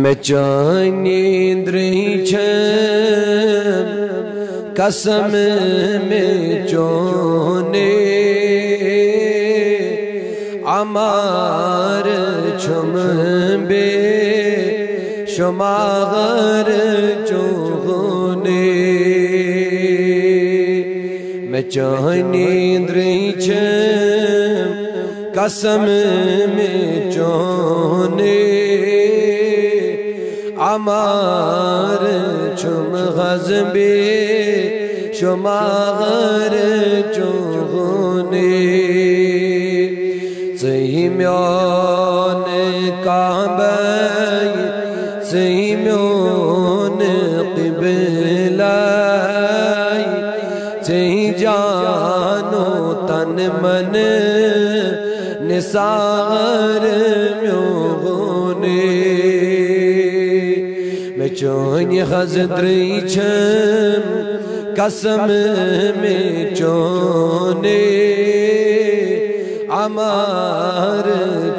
میں چانی دری چھم قسم میں چونے عمار چھم بے شماغر چونے میں چانی دری چھم قسم میں چونے عمار چھم غزبے شماغر چونے سیمیون کعبی سیمیون قبلائی سی جانو تن من نثار میونے میں چونی خزدری چھم قسم میں چونے عمار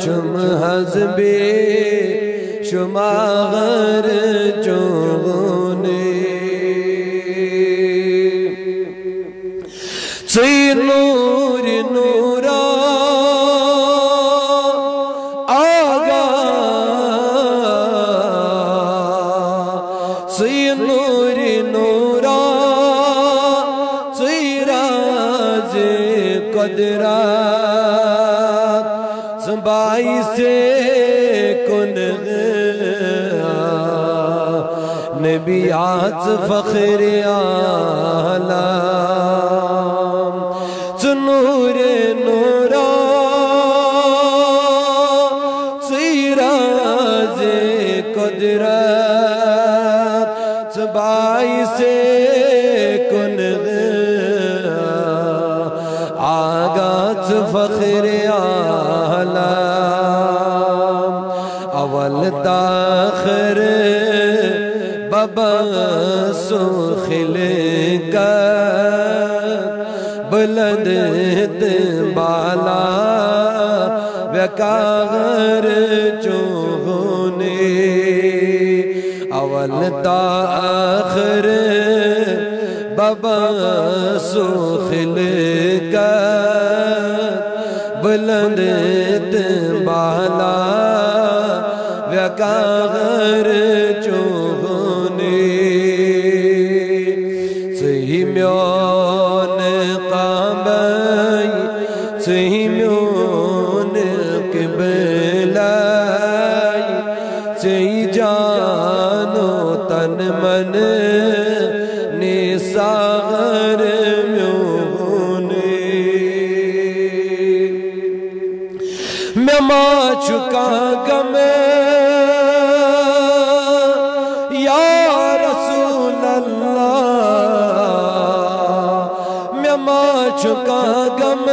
چھم حزبے شماغر چونے سی نور نورا آگا سی نور نورا سی راز قدرات سنبائی سے نبیات فخر عالم نور نورا سیراز قدرت سبائی سے کنغ آغاز فخر عالم اول تاخر بس خلقت بلند بالا وکاغر چونے اول تاخر بس خلقت بلند بالا وکاغر چونے سیمیون قعبی سیمیون قبلائی سی جانو تن من نثار میونے میں ماں چکا غم چکا غم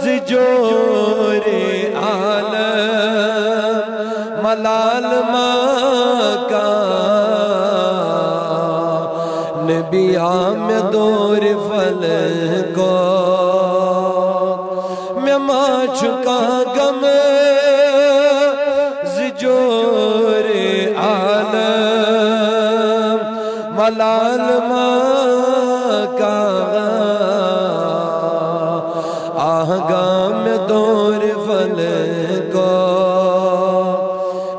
زجور عالم ملال مکا نبیہ میں دور فلکو میں ماں چکا غم زجور عالم ملال مکا آہگام دور فلکو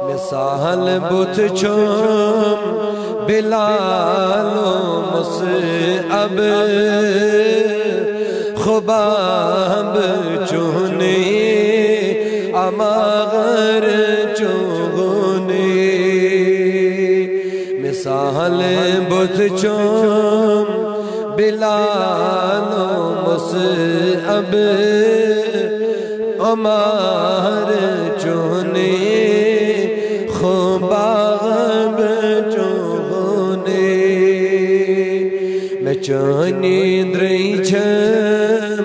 مثال بت چھم بلال و مصعب خباب چونے عماغر چونے مثال بت چھم بلال و مصعب عمار چونے خباب چونے میں چونی دری چھم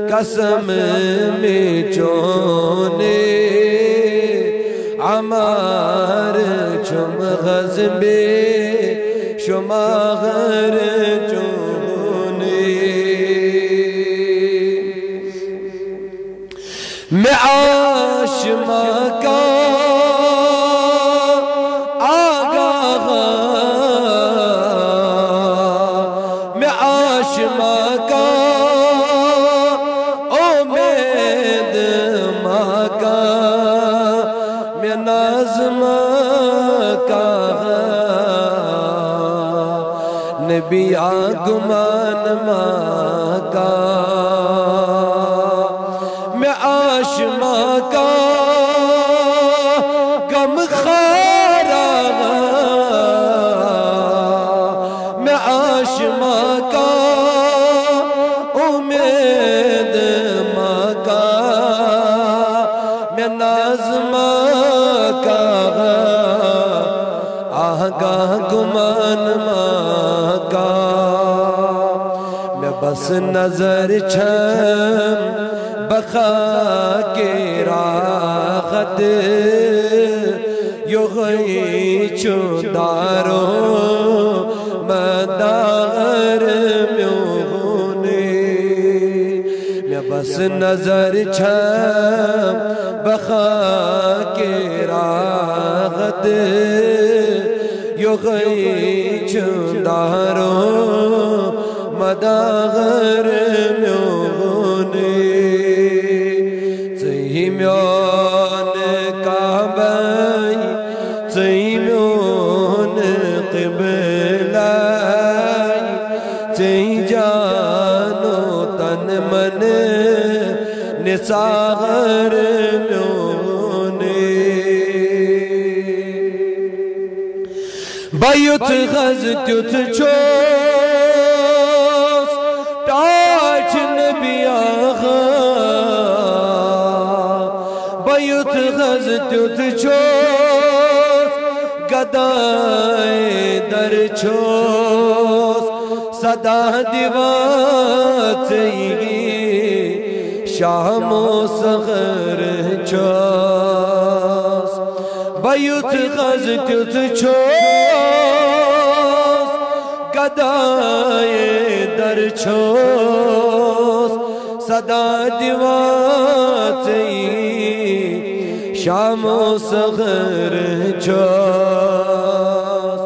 قسم میں چونے عمار چھم غزبے شماغر چونے میں آشما کا نازم کا نبی گمان ماں کا میں آشما کا غم خارا میں آشما کا امید ماں کا میں نازم کا آگاہ گمان ماں کا میں بس نظر چھم بخا کے راغت یو غی چودارو مداغر میونے میں بس نظر چھم بخا کے راغت یو غی چودارو مداغر میونے زہی میون کعبائی زہی میون قبلائی زہی جانو تن من نثار میونے بیت غز تیت چوس تاج نبی آغا بیت غز تیت چوس گدائے در چوس صدا دیوات ایگی شام و صغر چوس بیت غز تیت چوس گدائے در چوس صدا دیوات ایگی شام و صغر چوس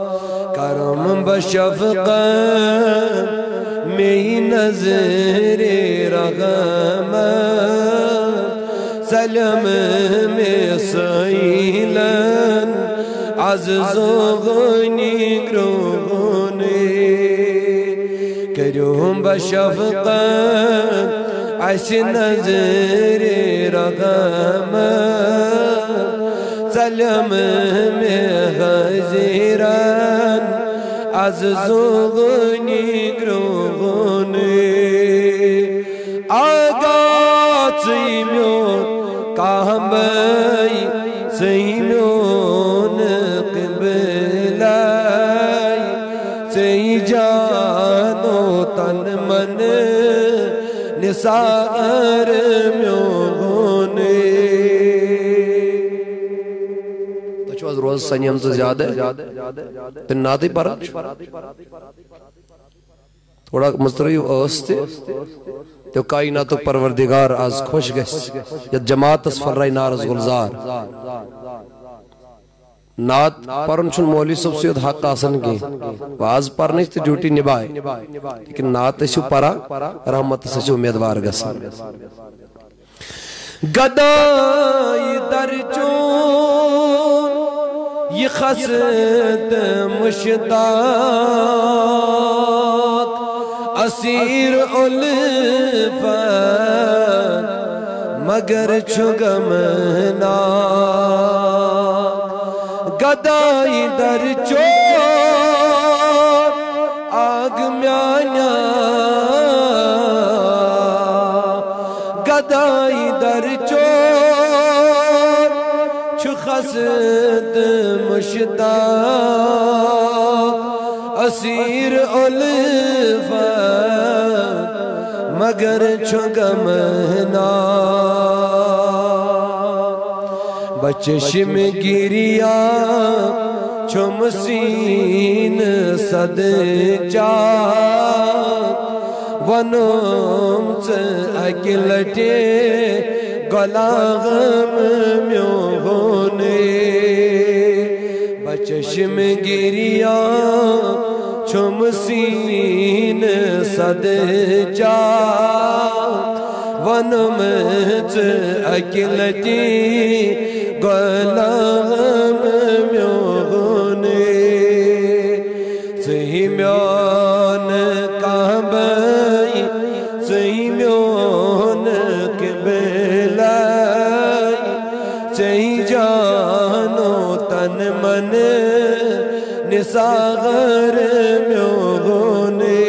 کرم بشفقت میں نظر رغم سلم میں سیلن عزز و غنی گرونی کرم بشفقت عش نظر رغم سلم میں غزیرن عزز و غنی گرونی آگا سیمیون کامبئی سیمیون قبلائی سی جانو تن من نثار میونے تو چو از روز سنیم سے زیادہ تن ناتی پرا تھوڑا مستری اوستے تو کائنات پروردگار آز خوش گس یا جماعت اس فررائی نارز گلزار نات پرن چون مولی سب سید حق آسن کی واز پرنش تی ڈیوٹی نبائے لیکن نات اسو پرا رحمت سچو امیدوار گس گدائی در چون یہ خسد مشتاق اسیر الفت مگر چگمنا گدائی در چور آگ میانیا گدائی در چور چو خسد مشتاق اسیر الفت مگر چگمنا بچشم گریا چم سین صد جات ونم سے اکلٹے گلاغم میونے بچشم گریا چم سین صد جات ونمت اکلتی غلام میونے صحیح میون کعبائی صحیح میون قبلائی صحیح جانو تن من نساغر میونے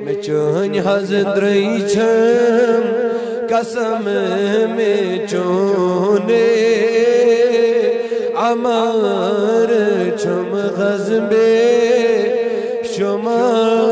میں چون حضدری چھم قسم میں چونے عمار چھم غزبے شمار